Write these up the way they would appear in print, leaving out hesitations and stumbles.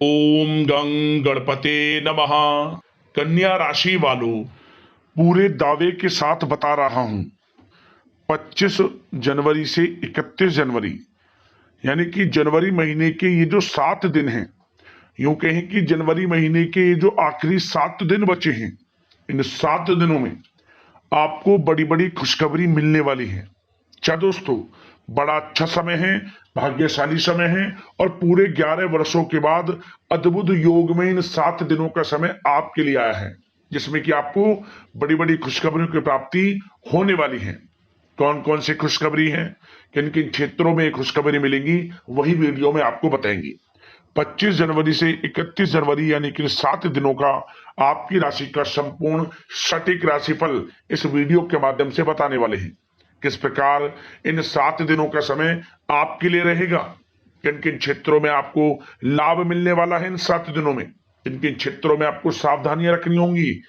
ओम गंग गणपते नमः। कन्या राशि वालों, पूरे दावे के साथ बता रहा हूं, 25 जनवरी से 31 जनवरी यानी कि जनवरी महीने के ये जो 7 दिन हैं, यूं कहें कि जनवरी महीने के ये जो आखिरी 7 दिन बचे हैं, इन 7 दिनों में आपको बड़ी बड़ी खुशखबरी मिलने वाली है। अच्छा दोस्तों, बड़ा अच्छा समय है, भाग्यशाली समय है और पूरे 11 वर्षों के बाद अद्भुत योग में इन 7 दिनों का समय आपके लिए आया है, जिसमें कि आपको बड़ी बड़ी खुशखबरियों की प्राप्ति होने वाली है। कौन कौन सी खुशखबरी है, किन किन क्षेत्रों में खुशखबरी मिलेंगी, वही वीडियो में आपको बताएंगे। 25 जनवरी से 31 जनवरी यानी कि 7 दिनों का आपकी राशि का संपूर्ण सटीक राशिफल इस वीडियो के माध्यम से बताने वाले हैं। किस प्रकार इन 7 दिनों का समय आपके लिए रहेगा, किन किन क्षेत्रों में आपको लाभ मिलने वाला है इन 7 दिनों में, किन किन क्षेत्रों में आपको सावधानियां रखनी होंगी,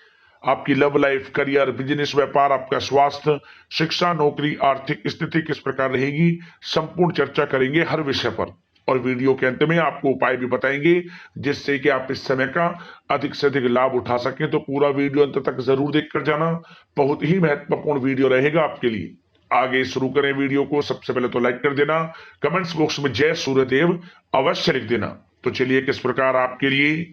आपकी लव लाइफ, करियर, बिजनेस, व्यापार, आपका स्वास्थ्य, शिक्षा, नौकरी, आर्थिक स्थिति किस प्रकार रहेगी, संपूर्ण चर्चा करेंगे हर विषय पर। और वीडियो के अंत में आपको उपाय भी बताएंगे जिससे कि आप इस समय का अधिक से अधिक लाभ उठा सकें। तो पूरा वीडियो अंत तक जरूर देखकर जाना, बहुत ही महत्वपूर्ण वीडियो रहेगा आपके लिए। आगे शुरू करें वीडियो को। सबसे पहले तो लाइक कर देना, कमेंट्स बॉक्स में जय सूर्यदेव अवश्य लिख देना। तो चलिए, किस प्रकार आपके लिए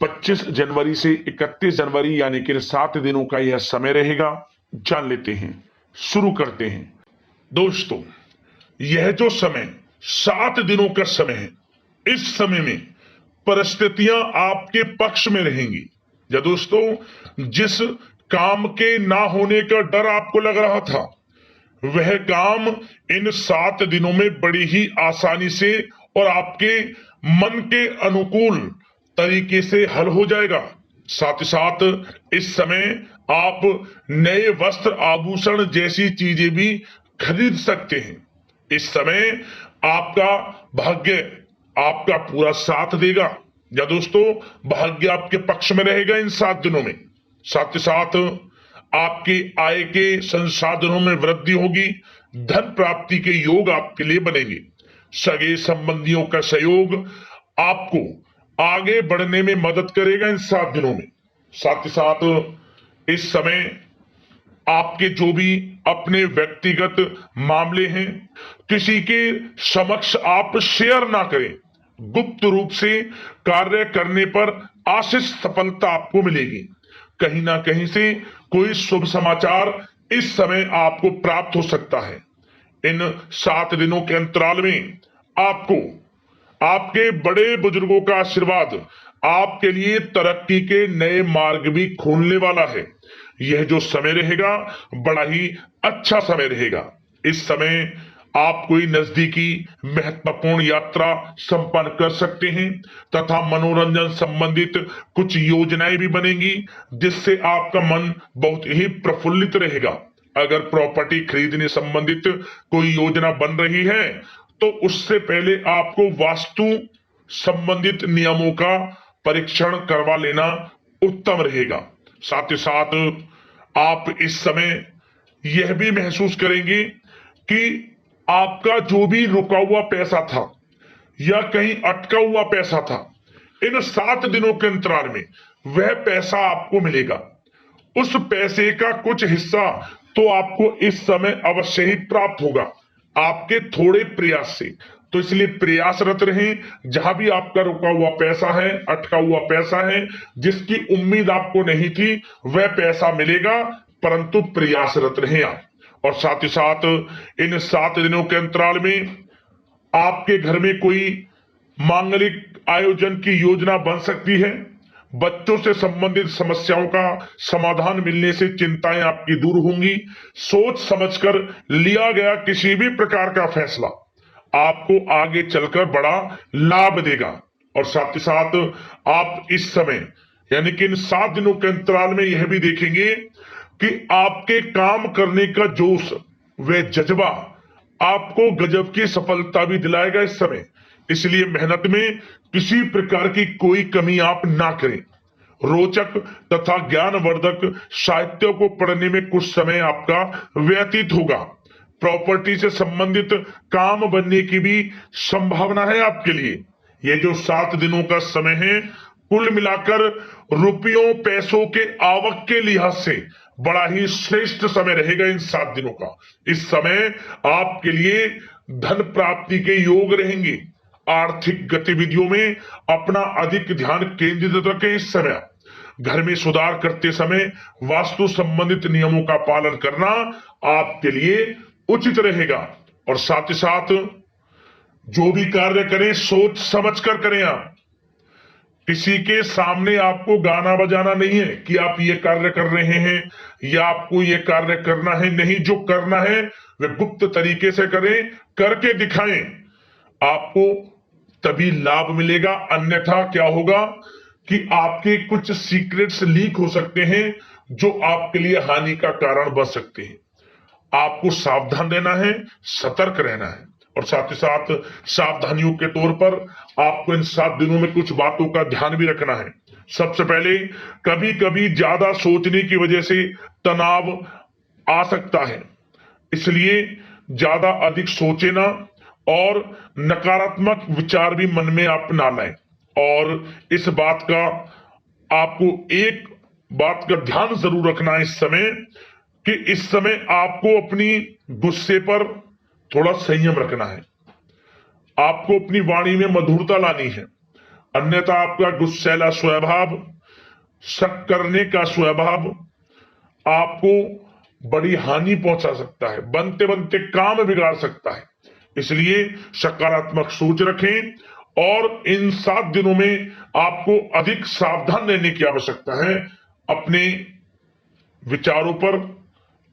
25 जनवरी से 31 जनवरी यानी कि 7 दिनों का यह समय रहेगा, जान लेते हैं, शुरू करते हैं। दोस्तों, यह जो समय 7 दिनों का समय है, इस समय में परिस्थितियां आपके पक्ष में रहेंगी। या दोस्तों, जिस काम के ना होने का डर आपको लग रहा था, वह काम इन 7 दिनों में बड़ी ही आसानी से और आपके मन के अनुकूल तरीके से हल हो जाएगा। साथ ही साथ इस समय आप नए वस्त्र, आभूषण जैसी चीजें भी खरीद सकते हैं। इस समय आपका भाग्य आपका पूरा साथ देगा। या दोस्तों, भाग्य आपके पक्ष में रहेगा इन 7 दिनों में। साथ ही साथ आपकी आय के संसाधनों में वृद्धि होगी, धन प्राप्ति के योग आपके लिए बनेंगे। सगे संबंधियों का सहयोग आपको आगे बढ़ने में मदद करेगा इन 7 दिनों में। साथ ही साथ इस समय आपके जो भी अपने व्यक्तिगत मामले हैं, किसी के समक्ष आप शेयर ना करें। गुप्त रूप से कार्य करने पर आशीष सफलता आपको मिलेगी। कहीं ना कहीं से कोई शुभ समाचार इस समय आपको प्राप्त हो सकता है। इन 7 दिनों के अंतराल में आपको आपके बड़े बुजुर्गों का आशीर्वाद आपके लिए तरक्की के नए मार्ग भी खोलने वाला है। यह जो समय रहेगा, बड़ा ही अच्छा समय रहेगा। इस समय आप कोई नजदीकी महत्वपूर्ण यात्रा संपन्न कर सकते हैं तथा मनोरंजन संबंधित कुछ योजनाएं भी बनेंगी, जिससे आपका मन बहुत ही प्रफुल्लित रहेगा। अगर प्रॉपर्टी खरीदने संबंधित कोई योजना बन रही है, तो उससे पहले आपको वास्तु संबंधित नियमों का परीक्षण करवा लेना उत्तम रहेगा। साथ ही साथ आप इस समय यह भी महसूस करेंगे कि आपका जो भी रुका हुआ पैसा था या कहीं अटका हुआ पैसा था, इन 7 दिनों के अंतराल में वह पैसा आपको मिलेगा। उस पैसे का कुछ हिस्सा तो आपको इस समय अवश्य ही प्राप्त होगा, आपके थोड़े प्रयास से। तो इसलिए प्रयासरत रहें। जहां भी आपका रुका हुआ पैसा है, अटका हुआ पैसा है, जिसकी उम्मीद आपको नहीं थी, वह पैसा मिलेगा, परंतु प्रयासरत रहें आप। और साथ ही साथ इन 7 दिनों के अंतराल में आपके घर में कोई मांगलिक आयोजन की योजना बन सकती है। बच्चों से संबंधित समस्याओं का समाधान मिलने से चिंताएं आपकी दूर होंगी। सोच समझकर लिया गया किसी भी प्रकार का फैसला आपको आगे चलकर बड़ा लाभ देगा। और साथ ही साथ आप इस समय यानी कि इन 7 दिनों के अंतराल में यह भी देखेंगे कि आपके काम करने का जोश, वह जज्बा आपको गजब की सफलता भी दिलाएगा इस समय। इसलिए मेहनत में किसी प्रकार की कोई कमी आप ना करें। रोचक तथा ज्ञानवर्धक साहित्य को पढ़ने में कुछ समय आपका व्यतीत होगा। प्रॉपर्टी से संबंधित काम बनने की भी संभावना है आपके लिए। ये जो 7 दिनों का समय है, कुल मिलाकर रुपयों पैसों के आवक के लिहाज से बड़ा ही श्रेष्ठ समय रहेगा इन 7 दिनों का। इस समय आपके लिए धन प्राप्ति के योग रहेंगे। आर्थिक गतिविधियों में अपना अधिक ध्यान केंद्रित रखें। इस समय घर में सुधार करते समय वास्तु संबंधित नियमों का पालन करना आपके लिए उचित रहेगा। और साथ ही साथ जो भी कार्य करें सोच समझ कर करें। आप किसी के सामने आपको गाना बजाना नहीं है कि आप ये कार्य कर रहे हैं या आपको ये कार्य करना है। नहीं, जो करना है वह गुप्त तरीके से करें, करके दिखाएं। आपको तभी लाभ मिलेगा, अन्यथा क्या होगा कि आपके कुछ सीक्रेट्स लीक हो सकते हैं जो आपके लिए हानि का कारण बन सकते हैं। आपको सावधान रहना है, सतर्क रहना है। और साथ ही साथ सावधानियों के तौर पर आपको इन 7 दिनों में कुछ बातों का ध्यान भी रखना है। सबसे पहले, कभी कभी ज्यादा सोचने की वजह से तनाव आ सकता है, इसलिए ज्यादा अधिक सोचे ना और नकारात्मक विचार भी मन में आप ना लाएं। और इस बात का आपको एक बात का ध्यान जरूर रखना है इस समय कि इस समय आपको अपनी गुस्से पर थोड़ा संयम रखना है। आपको अपनी वाणी में मधुरता लानी है, अन्यथा आपका गुस्सैला स्वभाव, शक करने का स्वभाव आपको बड़ी हानि पहुंचा सकता है, बनते बनते काम बिगाड़ सकता है। इसलिए सकारात्मक सोच रखें और इन 7 दिनों में आपको अधिक सावधान रहने की आवश्यकता है। अपने विचारों पर,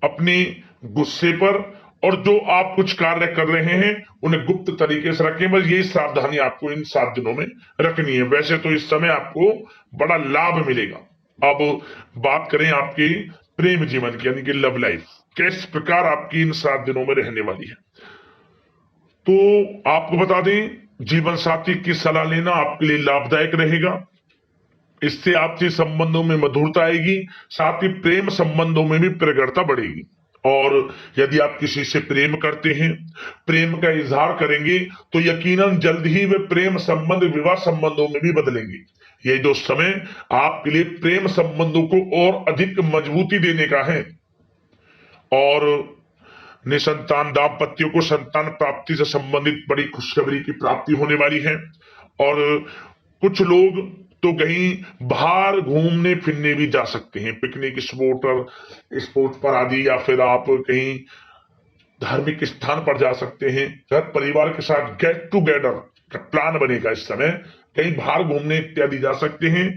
अपने गुस्से पर, और जो आप कुछ कार्य कर रहे हैं उन्हें गुप्त तरीके से रखें। बस यही सावधानी आपको इन 7 दिनों में रखनी है। वैसे तो इस समय आपको बड़ा लाभ मिलेगा। अब बात करें आपके प्रेम जीवन की, यानी कि लव लाइफ किस प्रकार आपकी इन 7 दिनों में रहने वाली है। तो आपको बता दें, जीवन साथी की सलाह लेना आपके लिए लाभदायक रहेगा। इससे आपसी संबंधों में मधुरता आएगी, साथ ही प्रेम संबंधों में भी प्रगाढ़ता बढ़ेगी। और यदि आप किसी से प्रेम करते हैं, प्रेम का इजहार करेंगे, तो यकीनन जल्द ही वे प्रेम संबंध विवाह संबंधों में भी बदलेंगे। ये जो समय आपके लिए प्रेम संबंधों को और अधिक मजबूती देने का है। और निसंतान दाम्पत्यों को संतान प्राप्ति से संबंधित बड़ी खुशखबरी की प्राप्ति होने वाली है। और कुछ लोग तो कहीं बाहर घूमने फिरने भी जा सकते हैं, पिकनिक स्पॉट पर आदि, या फिर आप कहीं धार्मिक स्थान पर जा सकते हैं। घर परिवार के साथ गेट टुगेदर का प्लान बनेगा। इस समय कहीं बाहर घूमने इत्यादि जा सकते हैं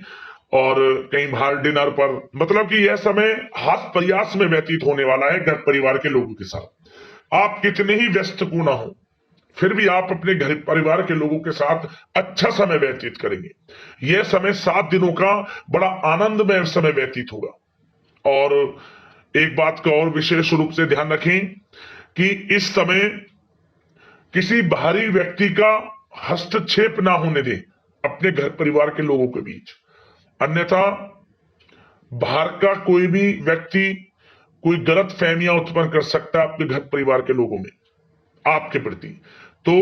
और कहीं बाहर डिनर पर, मतलब कि यह समय हास प्रयास में व्यतीत होने वाला है घर परिवार के लोगों के साथ। आप कितने ही व्यस्त क्यों ना हो, फिर भी आप अपने घर परिवार के लोगों के साथ अच्छा समय व्यतीत करेंगे। यह समय 7 दिनों का बड़ा आनंदमय समय व्यतीत होगा। और एक बात का और विशेष रूप से ध्यान रखें कि इस समय किसी बाहरी व्यक्ति का हस्तक्षेप ना होने दें अपने घर परिवार के लोगों के बीच, अन्यथा बाहर का कोई भी व्यक्ति कोई गलत फहमियां उत्पन्न कर सकता है आपके घर परिवार के लोगों में आपके प्रति। तो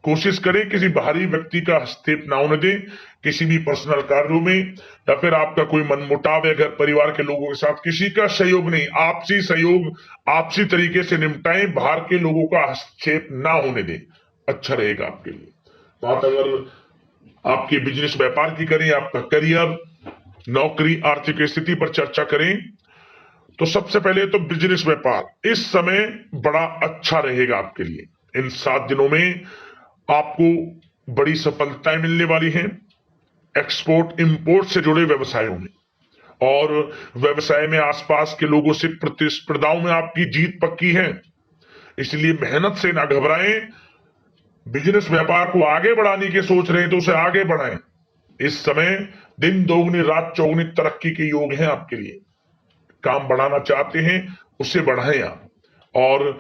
कोशिश करें किसी बाहरी व्यक्ति का हस्तक्षेप ना होने दें किसी भी पर्सनल कार्यों में, या फिर आपका कोई मनमुटाव है घर परिवार के लोगों के साथ, किसी का सहयोग नहीं, आपसी सहयोग आपसी तरीके से निपटाएं, बाहर के लोगों का हस्तक्षेप ना होने दें, अच्छा रहेगा आपके लिए। बात अगर आपके बिजनेस व्यापार की करें, आपका करियर, नौकरी, आर्थिक स्थिति पर चर्चा करें, तो सबसे पहले तो बिजनेस व्यापार इस समय बड़ा अच्छा रहेगा आपके लिए। इन 7 दिनों में आपको बड़ी सफलताएं मिलने वाली हैं एक्सपोर्ट इंपोर्ट से जुड़े व्यवसायों में, और व्यवसाय में आसपास के लोगों से प्रतिस्पर्धाओं में आपकी जीत पक्की है। इसलिए मेहनत से ना घबराएं। बिजनेस व्यापार को आगे बढ़ाने की सोच रहे हैं तो उसे आगे बढ़ाएं। इस समय दिन दोगुनी रात चौगुनी तरक्की के योग हैं आपके लिए। काम बढ़ाना चाहते हैं उसे बढ़ाएं आप। और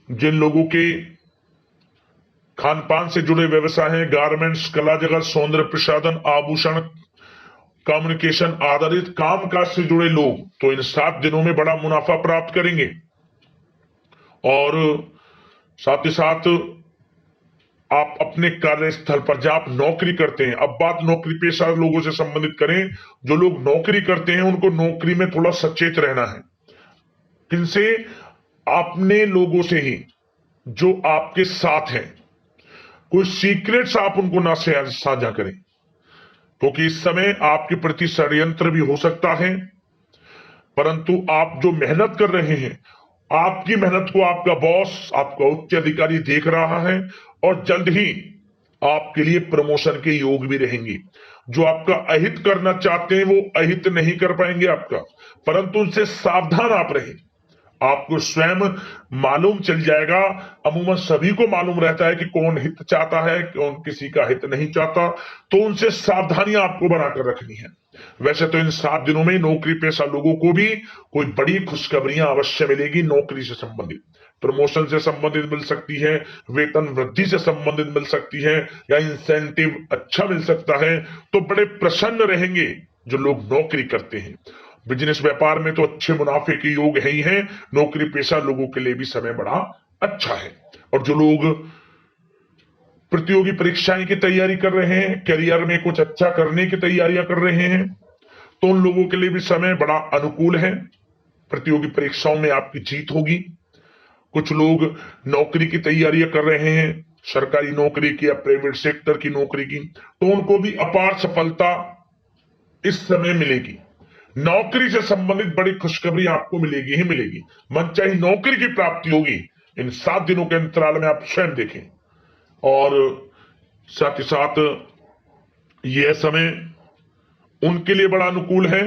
जिन लोगों के खान पान से जुड़े व्यवसाय हैं, गारमेंट्स, कला जगत, सौंदर्य प्रसाधन, आभूषण, कम्युनिकेशन आधारित काम काज से जुड़े लोग तो इन 7 दिनों में बड़ा मुनाफा प्राप्त करेंगे। और साथ ही साथ आप अपने कार्यस्थल पर जहां आप नौकरी करते हैं, अब बात नौकरी पेशा लोगों से संबंधित करें, जो लोग नौकरी करते हैं उनको नौकरी में थोड़ा सचेत रहना है। किनसे? अपने लोगों से ही, जो आपके साथ हैं। कोई सीक्रेट्स आप उनको ना साझा करें, क्योंकि इस समय आपके प्रति षड्यंत्र भी हो सकता है। परंतु आप जो मेहनत कर रहे हैं, आपकी मेहनत को आपका बॉस, आपका उच्च अधिकारी देख रहा है और जल्द ही आपके लिए प्रमोशन के योग भी रहेंगे। जो आपका अहित करना चाहते हैं वो अहित नहीं कर पाएंगे आपका, परंतु उनसे सावधान आप रहें। आपको स्वयं मालूम चल जाएगा। अमूमन सभी को मालूम रहता है कि कौन हित चाहता है, कौन किसी का हित नहीं चाहता, तो उनसे सावधानियां आपको बनाकर रखनी है। वैसे तो इन 7 दिनों में नौकरी पेशा लोगों को भी कोई बड़ी खुशखबरियां अवश्य मिलेगी। नौकरी से संबंधित, प्रमोशन से संबंधित मिल सकती है, वेतन वृद्धि से संबंधित मिल सकती है, या इंसेंटिव अच्छा मिल सकता है। तो बड़े प्रसन्न रहेंगे जो लोग नौकरी करते हैं। बिजनेस व्यापार में तो अच्छे मुनाफे के योग है ही है। नौकरी पेशा लोगों के लिए भी समय बड़ा अच्छा है। और जो लोग प्रतियोगी परीक्षाएं की तैयारी कर रहे हैं, करियर में कुछ अच्छा करने की तैयारियां कर रहे हैं, तो उन लोगों के लिए भी समय बड़ा अनुकूल है। प्रतियोगी परीक्षाओं में आपकी जीत होगी। कुछ लोग नौकरी की तैयारियां कर रहे हैं, सरकारी नौकरी की या प्राइवेट सेक्टर की नौकरी की, तो उनको भी अपार सफलता इस समय मिलेगी। नौकरी से संबंधित बड़ी खुशखबरी आपको मिलेगी ही मिलेगी। मनचाही नौकरी की प्राप्ति होगी। इन 7 दिनों के अंतराल में आप स्वयं देखें। और साथ ही साथ यह समय उनके लिए बड़ा अनुकूल है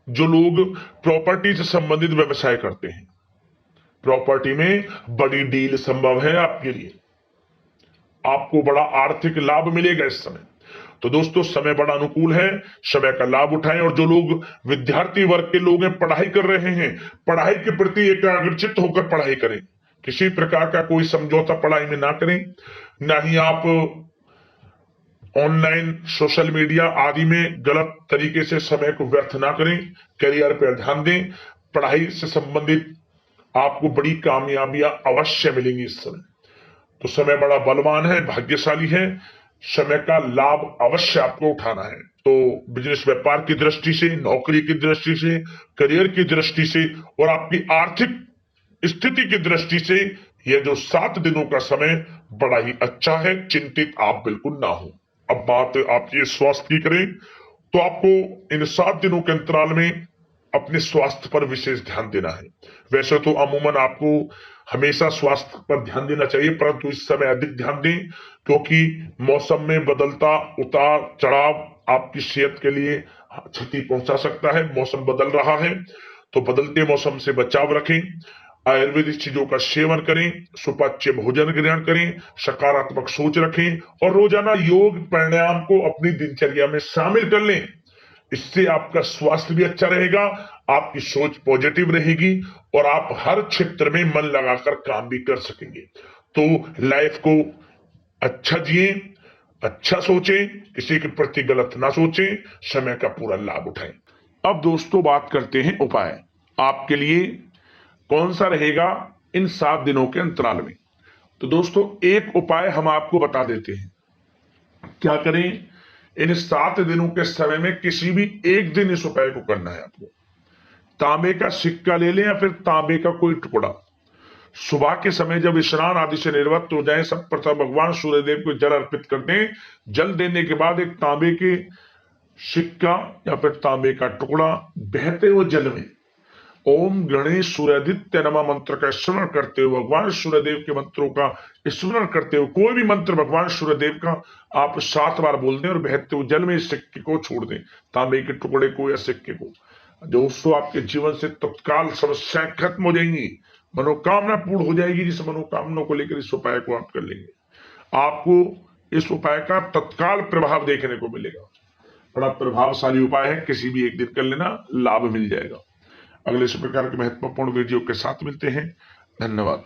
जो लोग प्रॉपर्टी से संबंधित व्यवसाय करते हैं। प्रॉपर्टी में बड़ी डील संभव है आपके लिए। आपको बड़ा आर्थिक लाभ मिलेगा इस समय। तो दोस्तों, समय बड़ा अनुकूल है, समय का लाभ उठाएं। और जो लोग विद्यार्थी वर्ग के लोग हैं, पढ़ाई कर रहे हैं, पढ़ाई के प्रति एकाग्रचित्त होकर पढ़ाई करें। किसी प्रकार का कोई समझौता पढ़ाई में ना करें। ना ही आप ऑनलाइन सोशल मीडिया आदि में गलत तरीके से समय को व्यर्थ ना करें। करियर पर ध्यान दें। पढ़ाई से संबंधित आपको बड़ी कामयाबियां अवश्य मिलेंगी इस समय। तो समय बड़ा बलवान है, भाग्यशाली है। समय का लाभ अवश्य आपको उठाना है। तो बिजनेस व्यापार की दृष्टि से, नौकरी की दृष्टि से, करियर की दृष्टि से और आपकी आर्थिक स्थिति की दृष्टि से यह जो 7 दिनों का समय बड़ा ही अच्छा है। चिंतित आप बिल्कुल ना हो। अब बात आपकी स्वास्थ्य की करें तो आपको इन 7 दिनों के अंतराल में अपने स्वास्थ्य पर विशेष ध्यान देना है। वैसे तो अमूमन आपको हमेशा स्वास्थ्य पर ध्यान देना चाहिए, परंतु इस समय अधिक ध्यान दें, क्योंकि मौसम में बदलता उतार चढ़ाव आपकी सेहत के लिए क्षति पहुंचा सकता है। मौसम बदल रहा है, तो बदलते मौसम से बचाव रखें। आयुर्वेदिक चीजों का सेवन करें, सुपाच्य भोजन ग्रहण करें, सकारात्मक सोच रखें और रोजाना योग प्राणायाम को अपनी दिनचर्या में शामिल कर लें। इससे आपका स्वास्थ्य भी अच्छा रहेगा, आपकी सोच पॉजिटिव रहेगी और आप हर क्षेत्र में मन लगाकर काम भी कर सकेंगे। तो लाइफ को अच्छा जिए, अच्छा सोचें, किसी के प्रति गलत ना सोचें, समय का पूरा लाभ उठाएं। अब दोस्तों बात करते हैं उपाय। आपके लिए कौन सा रहेगा इन 7 दिनों के अंतराल में। तो दोस्तों, एक उपाय हम आपको बता देते हैं। क्या करें? इन 7 दिनों के समय में किसी भी एक दिन इस उपाय को करना है आपको। तांबे का सिक्का ले लें या फिर तांबे का कोई टुकड़ा। सुबह के समय जब स्नान आदि से निर्वृत्त हो जाए, सब प्रथम भगवान सूर्यदेव को जल अर्पित कर दें। जल देने के बाद एक तांबे के सिक्का या फिर तांबे का टुकड़ा बहते हुए जल में ओम गणेश सूर्यादित्य नमः मंत्र का स्मरण करते हुए, भगवान सूर्यदेव के मंत्रों का स्मरण करते हुए, कोई भी मंत्र भगवान सूर्यदेव का आप 7 बार बोल दें और बहते हुए जल में इस सिक्के को छोड़ दें, तांबे के टुकड़े को या सिक्के को। दोस्तों, आपके जीवन से तत्काल समस्याएं खत्म हो जाएंगी, मनोकामना पूर्ण हो जाएगी। जिस मनोकामना को लेकर इस उपाय को आप कर लेंगे, आपको इस उपाय का तत्काल प्रभाव देखने को मिलेगा। बड़ा प्रभावशाली उपाय है, किसी भी एक दिन कर लेना, लाभ मिल जाएगा। अगले इस प्रकार के महत्वपूर्ण वीडियो के साथ मिलते हैं। धन्यवाद।